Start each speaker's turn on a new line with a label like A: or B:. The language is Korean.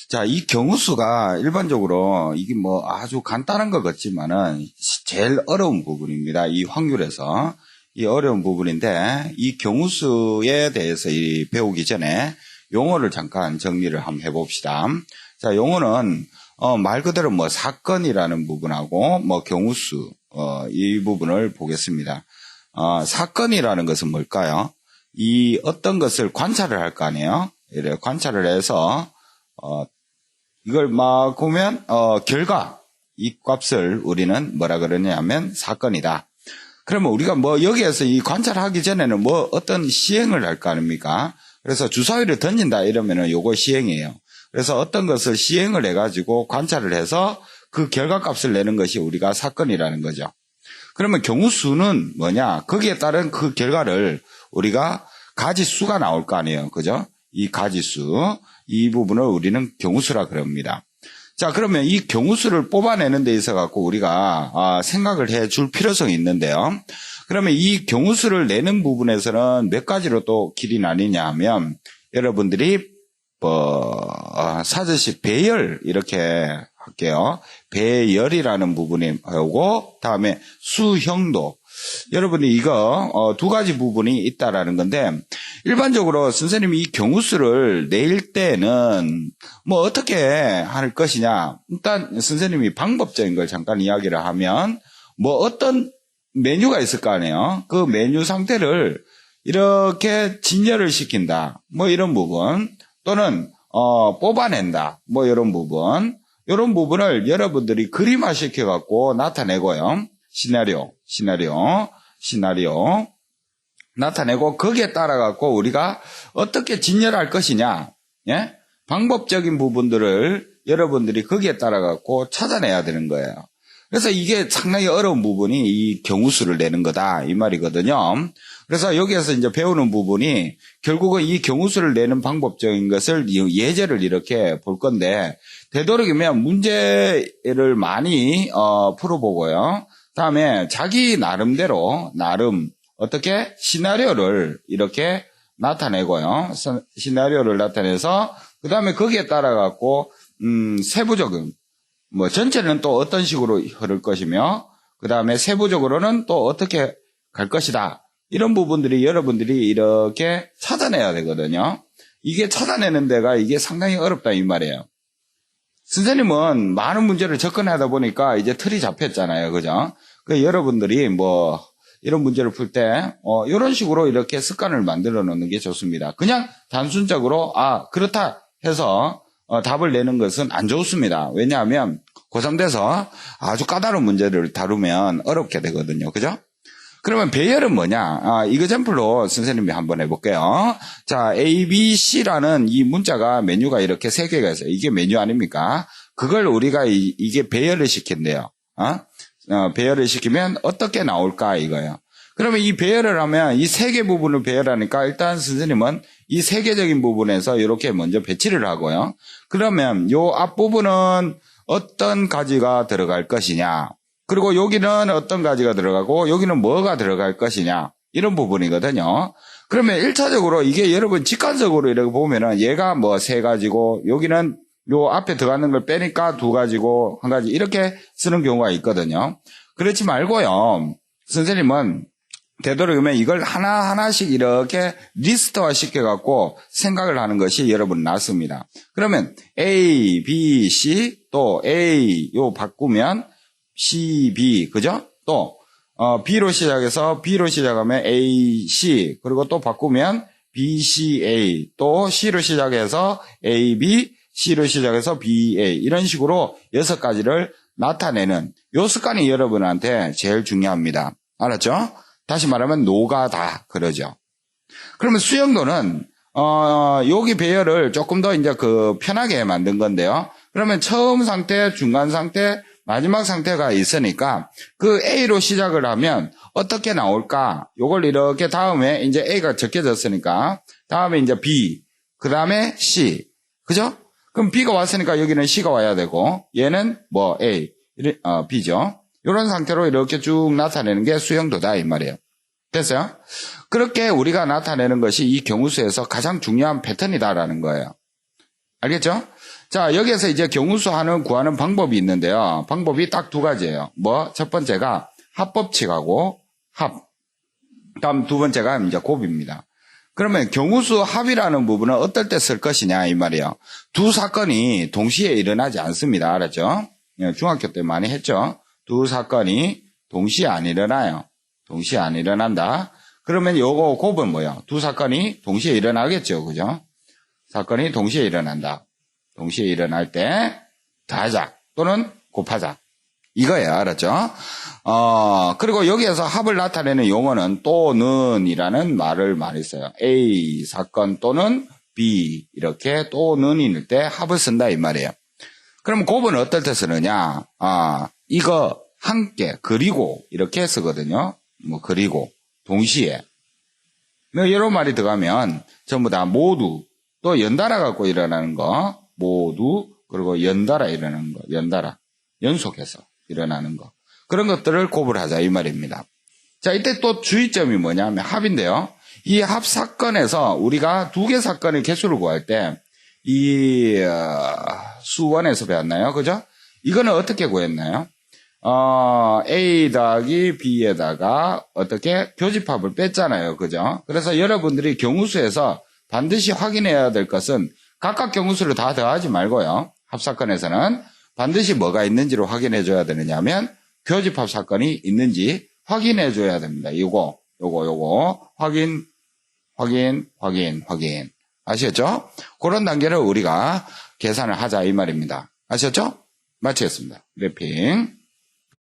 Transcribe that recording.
A: 자, 이 경우수가 일반적으로 이게 뭐 아주 간단한 것 같지만은 제일 어려운 부분입니다. 이 확률에서. 이 어려운 부분인데 이 경우수에 대해서 배우기 전에 용어를 잠깐 정리를 한번 해봅시다. 자, 용어는 말 그대로 뭐 사건이라는 부분하고 뭐 경우수 이 부분을 보겠습니다. 사건이라는 것은 뭘까요? 이 어떤 것을 관찰을 할 거 아니에요? 이래 관찰을 해서 이걸 막 보면 결과 이 값을 우리는 뭐라 그러냐면 사건이다. 그러면 우리가 뭐 여기에서 이 관찰하기 전에는 뭐 어떤 시행을 할 거 아닙니까? 그래서 주사위를 던진다 이러면은 요거 시행이에요. 그래서 어떤 것을 시행을 해가지고 관찰을 해서 그 결과값을 내는 것이 우리가 사건이라는 거죠. 그러면 경우수는 뭐냐? 거기에 따른 그 결과를 우리가 가지수가 나올 거 아니에요. 그죠? 이 가지수, 이 부분을 우리는 경우수라 그럽니다. 자, 그러면 이 경우수를 뽑아내는 데 있어 갖고 우리가 생각을 해 줄 필요성이 있는데요. 그러면 이 경우수를 내는 부분에서는 몇 가지로 또 길이 나뉘냐 하면 여러분들이 사전식 배열 이렇게 할게요. 배열이라는 부분이 오고 다음에 수형도. 여러분이 이거 두 가지 부분이 있다라는 건데 일반적으로 선생님이 이 경우수를 낼 때는 뭐 어떻게 할 것이냐. 일단 선생님이 방법적인 걸 잠깐 이야기를 하면 뭐 어떤 메뉴가 있을 거 아니에요. 그 메뉴 상태를 이렇게 진열을 시킨다. 뭐 이런 부분 또는 뽑아낸다. 뭐 이런 부분. 이런 부분을 여러분들이 그림화 시켜갖고 나타내고요. 시나리오 나타내고 거기에 따라갖고 우리가 어떻게 진열할 것이냐, 예? 방법적인 부분들을 여러분들이 거기에 따라갖고 찾아내야 되는 거예요. 그래서 이게 상당히 어려운 부분이 이 경우수를 내는 거다 이 말이거든요. 그래서 여기에서 이제 배우는 부분이 결국은 이 경우수를 내는 방법적인 것을 예제를 이렇게 볼 건데 되도록이면 문제를 많이 풀어보고요. 다음에 자기 나름대로 어떻게 시나리오를 이렇게 나타내고요. 시나리오를 나타내서 그 다음에 거기에 따라 갖고 세부적인 뭐 전체는 또 어떤 식으로 흐를 것이며 그 다음에 세부적으로는 또 어떻게 갈 것이다. 이런 부분들이 여러분들이 이렇게 찾아내야 되거든요. 이게 찾아내는 데가 이게 상당히 어렵다 이 말이에요. 선생님은 많은 문제를 접근하다 보니까 이제 틀이 잡혔잖아요. 그죠? 그 여러분들이 뭐 이런 문제를 풀 때 이런 식으로 이렇게 습관을 만들어 놓는 게 좋습니다. 그냥 단순적으로 그렇다 해서 답을 내는 것은 안 좋습니다. 왜냐하면 고3 돼서 아주 까다로운 문제를 다루면 어렵게 되거든요. 그죠? 그러면 배열은 뭐냐? 이그젬플로 선생님이 한번 해볼게요. 자, A, B, C라는 이 문자가 메뉴가 이렇게 세 개가 있어요. 이게 메뉴 아닙니까? 그걸 우리가 이게 배열을 시킨대요. 배열을 시키면 어떻게 나올까 이거예요. 그러면 이 배열을 하면 이 세 개 부분을 배열하니까 일단 선생님은 이 세계적인 부분에서 이렇게 먼저 배치를 하고요. 그러면 요 앞부분은 어떤 가지가 들어갈 것이냐. 그리고 여기는 어떤 가지가 들어가고 여기는 뭐가 들어갈 것이냐. 이런 부분이거든요. 그러면 1차적으로 이게 여러분 직관적으로 이렇게 보면은 얘가 뭐 세 가지고 여기는 요 앞에 들어가는 걸 빼니까 두 가지고 한 가지 이렇게 쓰는 경우가 있거든요. 그렇지 말고요. 선생님은 되도록이면 이걸 하나하나씩 이렇게 리스트화 시켜갖고 생각을 하는 것이 여러분 낫습니다. 그러면 A, B, C 또 A 요 바꾸면 C, B 그죠? 또 B로 시작해서 B로 시작하면 A, C 그리고 또 바꾸면 B, C, A 또 C로 시작해서 A, B C로 시작해서 B, A 이런 식으로 6가지를 나타내는 요 습관이 여러분한테 제일 중요합니다. 알았죠? 다시 말하면 노가다 그러죠. 그러면 수영도는 여기 배열을 조금 더 이제 편하게 만든 건데요. 그러면 처음 상태, 중간 상태, 마지막 상태가 있으니까 그 A로 시작을 하면 어떻게 나올까? 요걸 이렇게 다음에 이제 A가 적혀졌으니까 다음에 이제 B, 그 다음에 C, 그죠? 그럼 B가 왔으니까 여기는 C가 와야 되고 얘는 뭐 A, B죠. 이런 상태로 이렇게 쭉 나타내는 게 수형도다 이 말이에요. 됐어요? 그렇게 우리가 나타내는 것이 이 경우수에서 가장 중요한 패턴이다라는 거예요. 알겠죠? 자, 여기에서 이제 경우수 구하는 방법이 있는데요. 방법이 딱 두 가지예요. 첫 번째가 합법칙하고 합. 다음 두 번째가 이제 곱입니다. 그러면 경우수 합이라는 부분은 어떨 때 쓸 것이냐 이 말이에요. 두 사건이 동시에 일어나지 않습니다. 알았죠? 중학교 때 많이 했죠. 두 사건이 동시에 안 일어나요. 동시에 안 일어난다. 그러면 요거 곱은 뭐예요? 두 사건이 동시에 일어나겠죠. 그죠? 사건이 동시에 일어난다. 동시에 일어날 때 더하자 또는 곱하자. 이거예요. 알았죠? 그리고 여기에서 합을 나타내는 용어는 또는이라는 말을 많이 써요. A 사건 또는 B 이렇게 또는일 때 합을 쓴다 이 말이에요. 그럼 곱은 어떨 때 쓰느냐? 이거 함께 그리고 이렇게 쓰거든요. 그리고 동시에. 이런 말이 들어가면 전부 다 모두 또 연달아 갖고 일어나는 거 모두 그리고 연달아 일어나는 거 연달아 연속해서 일어나는 거 그런 것들을 곱을 하자 이 말입니다. 자, 이때 또 주의점이 뭐냐면 합인데요. 이 합 사건에서 우리가 두 개 사건의 개수를 구할 때 이 수원에서 배웠나요? 그죠? 이거는 어떻게 구했나요? A 더하기 B에다가 어떻게 교집합을 뺐잖아요. 그죠? 그래서 여러분들이 경우수에서 반드시 확인해야 될 것은 각각 경우수를 다 더하지 말고요. 합사건에서는 반드시 뭐가 있는지를 확인해 줘야 되느냐면 교집합 사건이 있는지 확인해 줘야 됩니다. 요거 확인. 아시겠죠? 그런 단계를 우리가 계산을 하자 이 말입니다. 아셨죠? 마치겠습니다. 래핑.